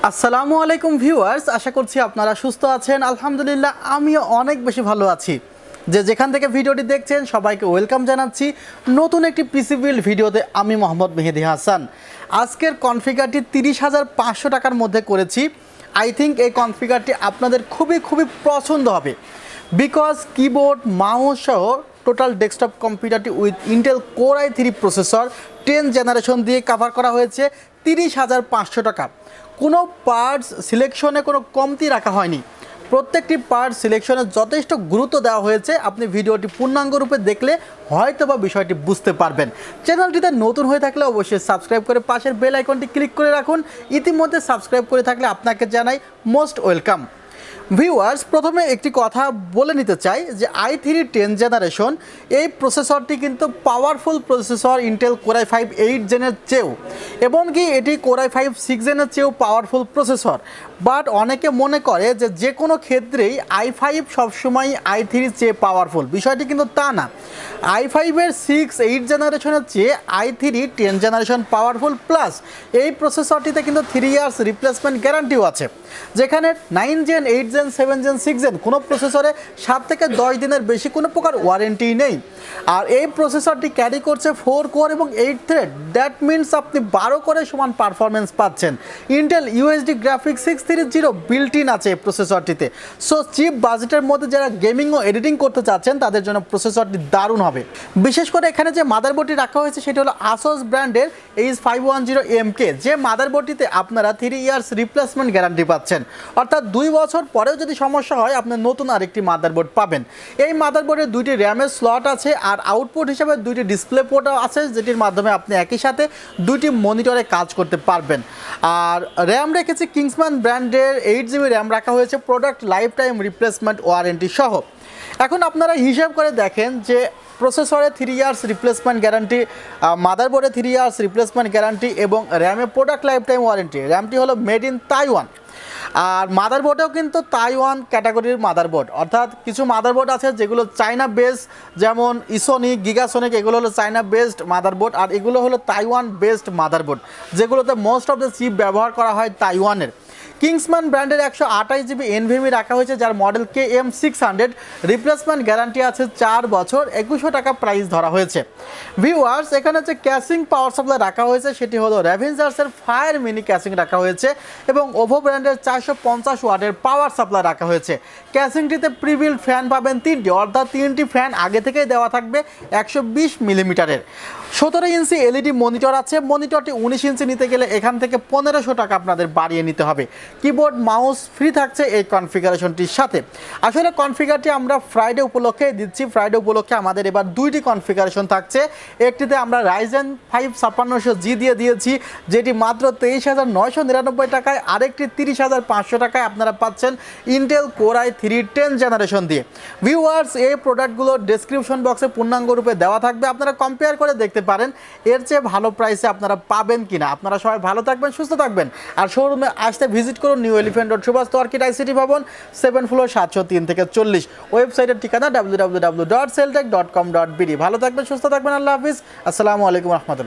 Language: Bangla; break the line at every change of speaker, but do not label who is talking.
আসসালামু আলাইকুম ভিউয়ার্স, আশা করছি আপনারা সুস্থ আছেন। আলহামদুলিল্লাহ আমিও অনেক বেশি ভালো আছি। যেখান থেকে ভিডিওটি দেখছেন সবাইকে ওয়েলকাম জানাচ্ছি নতুন একটি পিসি বিল্ড ভিডিওতে। আমি মোহাম্মদ মেহেদি হাসান। আজকের কনফিগারটি 30,500 টাকার মধ্যে করেছি। আই থিঙ্ক এই কনফিগারটি আপনাদের খুবই পছন্দ হবে, বিকজ কিবোর্ড মাউস সহ টোটাল ডেস্কটপ কম্পিউটারটি with Intel core i3 processor 10 generation দিয়ে কভার করা হয়েছে 30,500 টাকা। কোনো পার্টস সিলেকশনে কোনো কমতি রাখা হয়নি, প্রত্যেকটি পার্ট সিলেকশনে যথেষ্ট গুরুত্ব দেওয়া হয়েছে। আপনি ভিডিওটি পূর্ণাঙ্গ রূপে দেখলে হয়তো বা বিষয়টি বুঝতে পারবেন। চ্যানেলটিতে নতুন হয়ে থাকলে অবশ্যই সাবস্ক্রাইব করে পাশের বেল আইকনটি ক্লিক করে রাখুন। ইতিমধ্যে সাবস্ক্রাইব করে থাকলে আপনাকে জানাই মোস্ট ওয়েলকাম। ভিউয়ার্স, প্রথমে একটি কথা বলে নিতে চাই যে i3 10 জেনারেশন এই প্রসেসরটি কিন্তু powerful processor Intel core i5 8 জেনের চেয়েও, এবং কি এটি কোর i5 6 জেনের চেয়েও পাওয়ারফুল প্রসেসর। বাট অনেকে মনে করে যে কোনো ক্ষেত্রেই i5 সবসময় i3 চেয়ে পাওয়ারফুল, বিষয়টি কিন্তু তা না। i5-এর 6-8 জেনারেশনের চেয়ে i3 10 জেনারেশন পাওয়ারফুল, প্লাস এই প্রসেসরটিতে কিন্তু 3 ইয়ার্স রিপ্লেসমেন্ট গ্যারান্টিও আছে, যেখানে 9 জেন 8 জেন 7 জেন 6 জেন কোনো প্রসেসরে 7 থেকে 10 দিনের বেশি কোনো প্রকার ওয়ারেন্টি নেই। আর এই প্রসেসরটি ক্যারি করছে 4 কোর এবং 8 থ্রেড, দ্যাট মিনস আপনি 12 কোরের সমান পারফরমেন্স পাচ্ছেন। Intel USD graphics 630 built in আছে এই প্রসেসরটিতে। সো চিপ বাজেটের মধ্যে যারা গেমিং ও এডিটিং করতে চাচ্ছেন তাদের জন্য প্রসেসরটি দারুণ হবে। বিশেষ করে এখানে যে মাদারবোর্ডটি রাখা হয়েছে সেটি হলো Asus ব্র্যান্ডের H510MK, যে মাদারবোর্ডটিতে আপনারা 3 ইয়ার্স রিপ্লেসমেন্ট গ্যারান্টি পাচ্ছেন, অর্থাৎ 2 বছর পরেও যদি সমস্যা হয় আপনি নতুন আরেকটি মাদারবোর্ড পাবেন। এই মাদারবোর্ডে 2টি র্যামের স্লট আছে, আর আউটপুট হিসেবে 2টি ডিসপ্লে পোর্টও আছে, যেটির মাধ্যমে আপনি একই সাথে 2টি মনিটরে কাজ করতে পারবেন। আর র্যাম রেখেছি কিংসম্যান ব্র্যান্ডের 8GB র্যাম রাখা হয়েছে, product life time replacement warranty সহ। এখন আপনারা হিসাব করে দেখেন যে প্রসেসরে 3 ইয়ার্স রিপ্লেসমেন্ট গ্যারান্টি, মাদারবোর্ডে 3 ইয়ার্স রিপ্লেসমেন্ট গ্যারান্টি এবং র্যামে প্রোডাক্ট লাইফ টাইম ওয়ারেন্টি। র্যামটি হলো মেড ইন তাইওয়ান, আর মাদারবোর্ডেও কিন্তু তাইওয়ান ক্যাটাগরির মাদারবোর্ড, অর্থাৎ কিছু মাদারবোর্ড আছে যেগুলো চায়না বেসড, যেমন ইসোনিক, গিগাসোনিক, এগুলো হলো চায়না বেসড মাদারবোর্ড, আর এগুলো হলো তাইওয়ান বেসড মাদারবোর্ড, যেগুলোতে মোস্ট অফ দ্য চিপ ব্যবহার করা হয় তাইওয়ানের। কিংসম্যান ব্র্যান্ডের 128GB NVMe রাখা হয়েছে, যার মডেল KM600, রিপ্লেসমেন্ট গ্যারান্টি আছে 4 বছর, 2100 টাকা প্রাইস ধরা হয়েছে। ভিউয়ার্স, এখানে হচ্ছে ক্যাসিং পাওয়ার সাপ্লাই রাখা হয়েছে, সেটি হলো র্যাভেঞ্জার্সের ফায়ার মিনি ক্যাসিং রাখা হয়েছে, এবং ওভো ব্র্যান্ডের 450 ওয়াটের পাওয়ার সাপ্লাই রাখা হয়েছে। ক্যাসিংটিতে প্রিবিল্ড ফ্যান পাবেন 3টি, অর্থাৎ 3টি ফ্যান আগে থেকেই দেওয়া থাকবে 120 মিলিমিটারের। 17 ইঞ্চি এলইডি মনিটর আছে, মনিটরটি 19 ইঞ্চি নিতে গেলে এখান থেকে 1500 টাকা আপনাদের বাড়িয়ে নিতে হবে। কিবোর্ড মাউস ফ্রি থাকছে এই কনফিগারেশনটির সাথে। আসলে কনফিগারটি আমরা ফ্রাইডে উপলক্ষে দিচ্ছি। ফ্রাইডে উপলক্ষে আমাদের এবার 2টি কনফিগারেশন থাকছে। একটিতে আমরা Ryzen 5 5600G দিয়ে দিয়েছি, যেটি মাত্র 23,999 টাকায়, আরেকটি 30,500 টাকায় আপনারা পাচ্ছেন ইন্টেল কোর i3 10 জেনারেশন দিয়ে। ভিউয়ার্স, এই প্রোডাক্টগুলো ডেসক্রিপশন বক্সে পূর্ণাঙ্গ রূপে দেওয়া থাকবে, আপনারা কম্পেয়ার করে দেখতে পারেন এর চেয়ে ভালো প্রাইসে আপনারা পাবেন কিনা। আপনারা সবাই ভালো থাকবেন, সুস্থ থাকবেন, আর শোরুমে আসতে ভিজিট করুন New Elephant Road, Suvastu Orchid ICT ভবন, 7 ফ্লোর 703 থেকে 40। ওয়েবসাইটের ঠিকানা www.celltech.com.bd। ভালো থাকবেন, সুস্থ থাকবেন, আল্লাহ হাফিজ, আসসালামু আলাইকুম রহমতুল্লাহ।